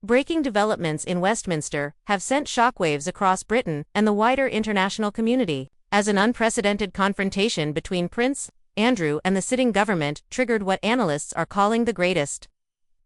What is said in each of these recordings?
Breaking developments in Westminster have sent shockwaves across Britain and the wider international community, as an unprecedented confrontation between Prince Andrew and the sitting government triggered what analysts are calling the greatest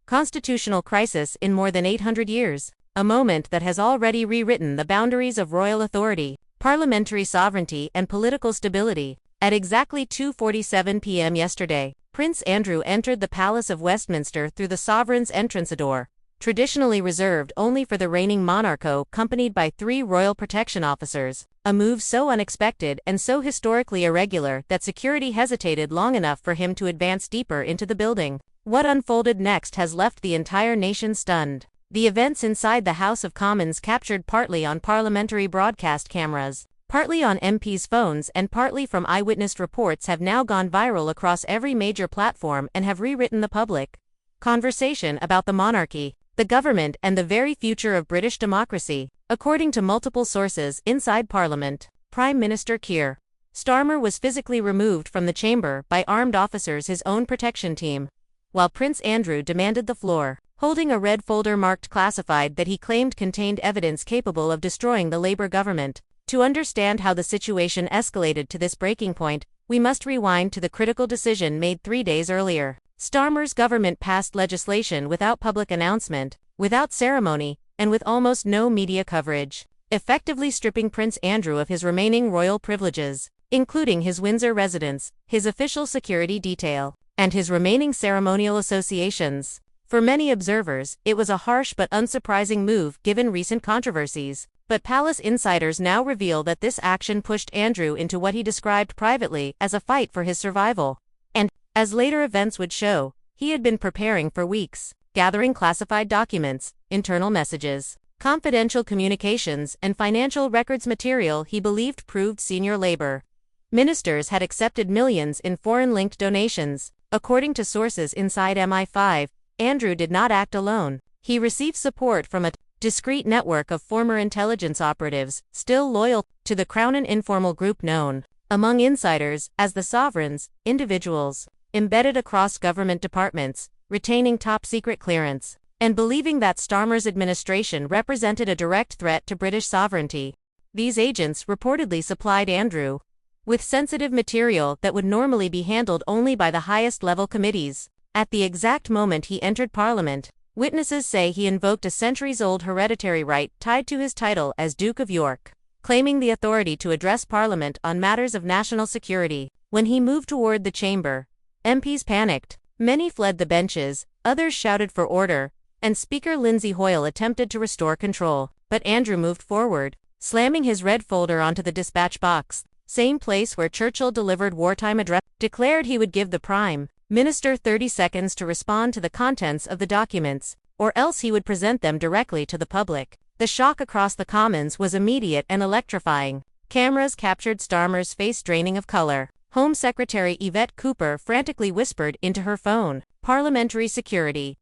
constitutional crisis in more than 800 years, a moment that has already rewritten the boundaries of royal authority, parliamentary sovereignty and political stability. At exactly 2:47 p.m. yesterday, Prince Andrew entered the Palace of Westminster through the sovereign's entrance door, traditionally reserved only for the reigning monarch, accompanied by 3 royal protection officers, a move so unexpected and so historically irregular that security hesitated long enough for him to advance deeper into the building. What unfolded next has left the entire nation stunned. The events inside the House of Commons, captured partly on parliamentary broadcast cameras, partly on MPs' phones and partly from eyewitness reports, have now gone viral across every major platform and have rewritten the public conversation about the monarchy, the government and the very future of British democracy. According to multiple sources inside Parliament, Prime Minister Keir Starmer was physically removed from the chamber by armed officers, his own protection team, while Prince Andrew demanded the floor, holding a red folder marked classified that he claimed contained evidence capable of destroying the Labour government. To understand how the situation escalated to this breaking point, we must rewind to the critical decision made 3 days earlier. Starmer's government passed legislation without public announcement, without ceremony, and with almost no media coverage, effectively stripping Prince Andrew of his remaining royal privileges, including his Windsor residence, his official security detail, and his remaining ceremonial associations. For many observers, it was a harsh but unsurprising move given recent controversies, but palace insiders now reveal that this action pushed Andrew into what he described privately as a fight for his survival. And, as later events would show, he had been preparing for weeks, gathering classified documents, internal messages, confidential communications, and financial records material he believed proved senior Labour ministers had accepted millions in foreign-linked donations. According to sources inside MI5, Andrew did not act alone. He received support from a discreet network of former intelligence operatives, still loyal to the Crown, an informal group known among insiders as the Sovereigns, individuals embedded across government departments, retaining top-secret clearance, and believing that Starmer's administration represented a direct threat to British sovereignty. These agents reportedly supplied Andrew with sensitive material that would normally be handled only by the highest-level committees. At the exact moment he entered Parliament, witnesses say he invoked a centuries-old hereditary right tied to his title as Duke of York, claiming the authority to address Parliament on matters of national security. When he moved toward the chamber, MPs panicked. Many fled the benches, others shouted for order, and Speaker Lindsay Hoyle attempted to restore control. But Andrew moved forward, slamming his red folder onto the dispatch box, same place where Churchill delivered wartime address, declared he would give the Prime Minister 30 seconds to respond to the contents of the documents, or else he would present them directly to the public. The shock across the Commons was immediate and electrifying. Cameras captured Starmer's face draining of color. Home Secretary Yvette Cooper frantically whispered into her phone, "Parliamentary security,"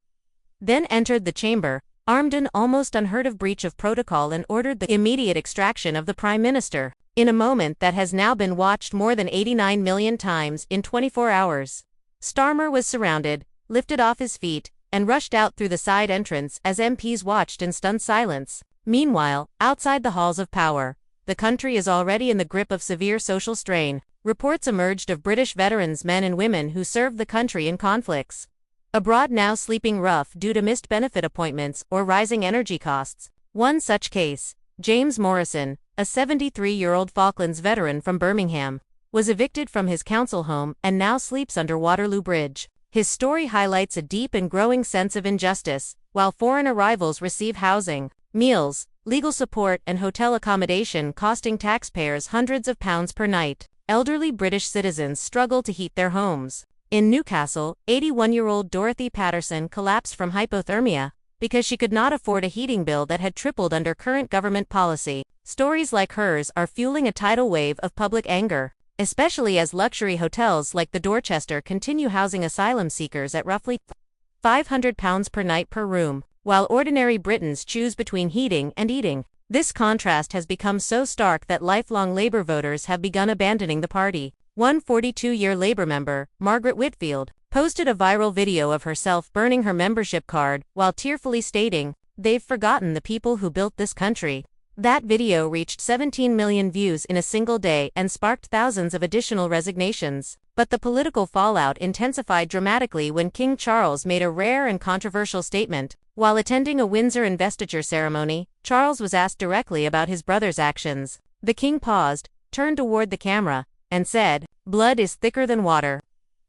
then entered the chamber, armed, an almost unheard-of breach of protocol, and ordered the immediate extraction of the Prime Minister. In a moment that has now been watched more than 89 million times in 24 hours, Starmer was surrounded, lifted off his feet, and rushed out through the side entrance as MPs watched in stunned silence. Meanwhile, outside the halls of power, the country is already in the grip of severe social strain. Reports emerged of British veterans, men and women who served the country in conflicts abroad, now sleeping rough due to missed benefit appointments or rising energy costs. One such case, James Morrison, a 73-year-old Falklands veteran from Birmingham, was evicted from his council home and now sleeps under Waterloo Bridge. His story highlights a deep and growing sense of injustice. While foreign arrivals receive housing, meals, legal support and hotel accommodation costing taxpayers hundreds of pounds per night, elderly British citizens struggle to heat their homes. In Newcastle, 81-year-old Dorothy Patterson collapsed from hypothermia because she could not afford a heating bill that had tripled under current government policy. Stories like hers are fueling a tidal wave of public anger, especially as luxury hotels like the Dorchester continue housing asylum seekers at roughly £500 per night per room, while ordinary Britons choose between heating and eating. This contrast has become so stark that lifelong Labour voters have begun abandoning the party. One 42-year Labour member, Margaret Whitfield, posted a viral video of herself burning her membership card while tearfully stating, They've forgotten the people who built this country. That video reached 17 million views in a single day and sparked thousands of additional resignations. But the political fallout intensified dramatically when King Charles made a rare and controversial statement. While attending a Windsor investiture ceremony, Charles was asked directly about his brother's actions. The king paused, turned toward the camera, and said, "Blood is thicker than water."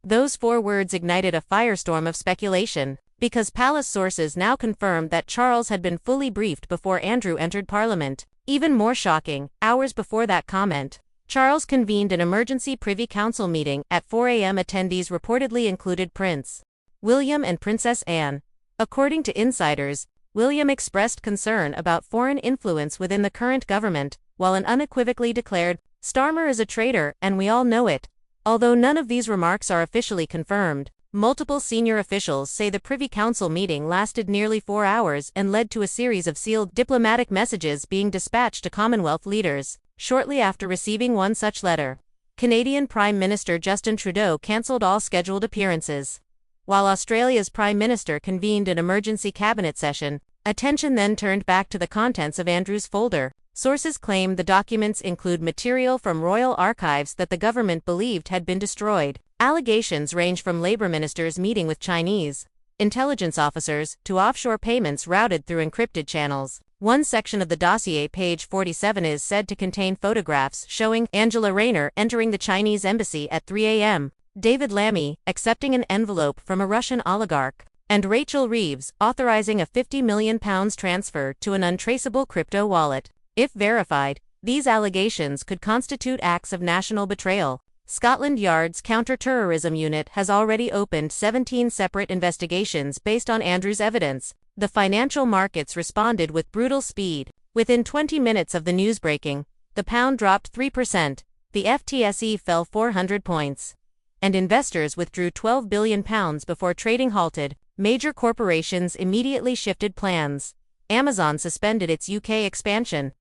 Those 4 words ignited a firestorm of speculation, because palace sources now confirmed that Charles had been fully briefed before Andrew entered Parliament. Even more shocking, hours before that comment, Charles convened an emergency Privy Council meeting at 4 a.m. Attendees reportedly included Prince William and Princess Anne. According to insiders, William expressed concern about foreign influence within the current government, while unequivocally declared, "Starmer is a traitor, and we all know it." Although none of these remarks are officially confirmed, multiple senior officials say the Privy Council meeting lasted nearly 4 hours and led to a series of sealed diplomatic messages being dispatched to Commonwealth leaders. Shortly after receiving one such letter, Canadian Prime Minister Justin Trudeau cancelled all scheduled appearances. While Australia's Prime Minister convened an emergency cabinet session, attention then turned back to the contents of Andrew's folder. Sources claim the documents include material from royal archives that the government believed had been destroyed. Allegations range from Labour ministers meeting with Chinese intelligence officers to offshore payments routed through encrypted channels. One section of the dossier, page 47, is said to contain photographs showing Angela Rayner entering the Chinese embassy at 3 a.m., David Lammy accepting an envelope from a Russian oligarch, and Rachel Reeves authorizing a £50 million transfer to an untraceable crypto wallet. If verified, these allegations could constitute acts of national betrayal. Scotland Yard's counter-terrorism unit has already opened 17 separate investigations based on Andrew's evidence. The financial markets responded with brutal speed. Within 20 minutes of the news breaking, the pound dropped 3%, the FTSE fell 400 points, and investors withdrew £12 billion before trading halted. Major corporations immediately shifted plans. Amazon suspended its UK expansion.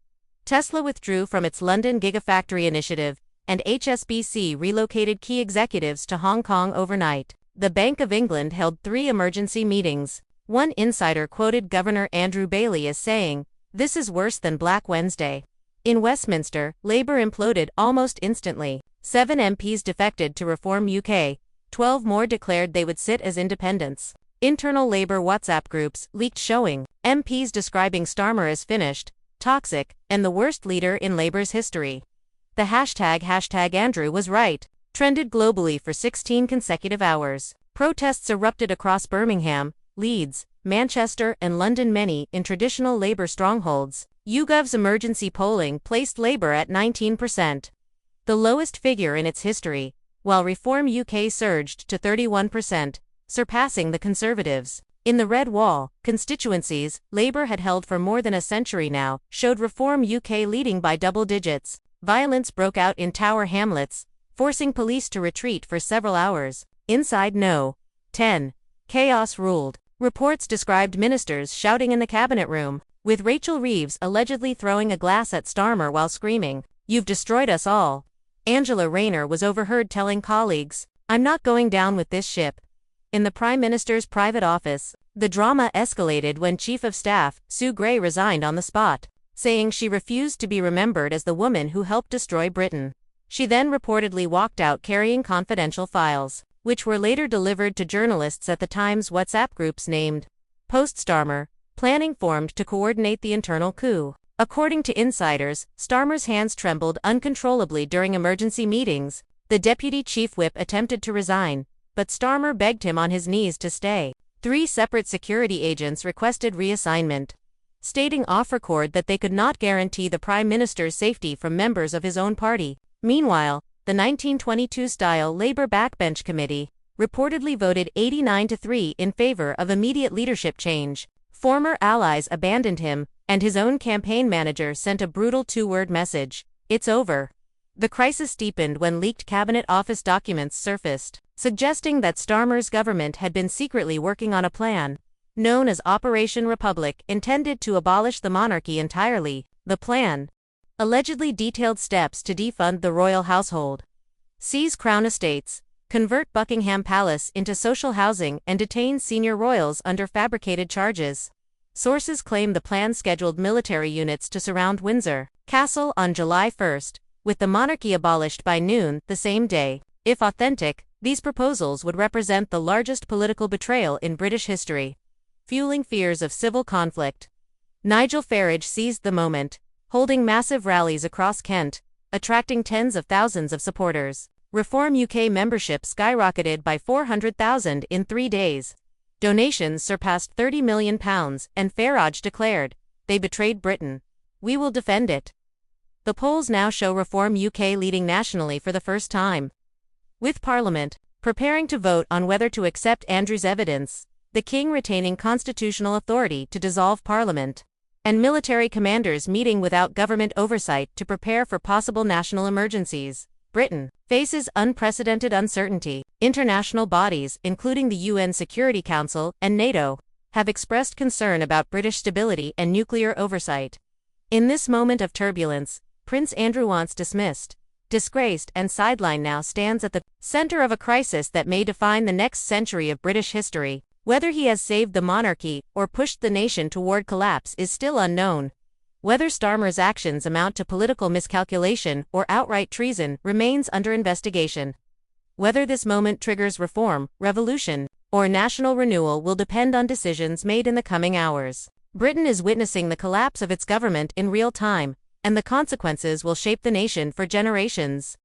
Tesla withdrew from its London Gigafactory initiative, and HSBC relocated key executives to Hong Kong overnight. The Bank of England held 3 emergency meetings. One insider quoted Governor Andrew Bailey as saying, "This is worse than Black Wednesday." In Westminster, Labour imploded almost instantly. 7 MPs defected to Reform UK. 12 more declared they would sit as independents. Internal Labour WhatsApp groups leaked showing MPs describing Starmer as finished, toxic, and the worst leader in Labour's history. The hashtag Andrew was right trended globally for 16 consecutive hours. Protests erupted across Birmingham, Leeds, Manchester, and London, many in traditional Labour strongholds. YouGov's emergency polling placed Labour at 19%, the lowest figure in its history, while Reform UK surged to 31%, surpassing the Conservatives. In the Red Wall, constituencies Labour had held for more than a century now showed Reform UK leading by double digits. Violence broke out in Tower Hamlets, forcing police to retreat for several hours. Inside No. 10. Chaos ruled. Reports described ministers shouting in the cabinet room, with Rachel Reeves allegedly throwing a glass at Starmer while screaming, "You've destroyed us all." Angela Rayner was overheard telling colleagues, "I'm not going down with this ship." In the Prime Minister's private office, the drama escalated when Chief of Staff Sue Gray resigned on the spot, saying she refused to be remembered as the woman who helped destroy Britain. She then reportedly walked out carrying confidential files, which were later delivered to journalists at the Times WhatsApp groups named Post-Starmer. Planning formed to coordinate the internal coup. According to insiders, Starmer's hands trembled uncontrollably during emergency meetings. The deputy chief whip attempted to resign, but Starmer begged him on his knees to stay. 3 separate security agents requested reassignment, stating off-record that they could not guarantee the Prime Minister's safety from members of his own party. Meanwhile, the 1922-style Labour Backbench Committee reportedly voted 89-3 in favor of immediate leadership change. Former allies abandoned him, and his own campaign manager sent a brutal 2-word message: "It's over." The crisis steepened when leaked Cabinet Office documents surfaced, suggesting that Starmer's government had been secretly working on a plan known as Operation Republic, intended to abolish the monarchy entirely. The plan allegedly detailed steps to defund the royal household, seize crown estates, convert Buckingham Palace into social housing, and detain senior royals under fabricated charges. Sources claim the plan scheduled military units to surround Windsor Castle on July 1st, with the monarchy abolished by noon the same day. If authentic, these proposals would represent the largest political betrayal in British history, fueling fears of civil conflict. Nigel Farage seized the moment, holding massive rallies across Kent, attracting tens of thousands of supporters. Reform UK membership skyrocketed by 400,000 in 3 days. Donations surpassed £30 million, and Farage declared, "They betrayed Britain. We will defend it." The polls now show Reform UK leading nationally for the first time. With Parliament preparing to vote on whether to accept Andrew's evidence, the King retaining constitutional authority to dissolve Parliament, and military commanders meeting without government oversight to prepare for possible national emergencies, Britain faces unprecedented uncertainty. International bodies, including the UN Security Council and NATO, have expressed concern about British stability and nuclear oversight. In this moment of turbulence, Prince Andrew, once dismissed, disgraced, and sidelined, now stands at the center of a crisis that may define the next century of British history. Whether he has saved the monarchy or pushed the nation toward collapse is still unknown. Whether Starmer's actions amount to political miscalculation or outright treason remains under investigation. Whether this moment triggers reform, revolution, or national renewal will depend on decisions made in the coming hours. Britain is witnessing the collapse of its government in real time, and the consequences will shape the nation for generations.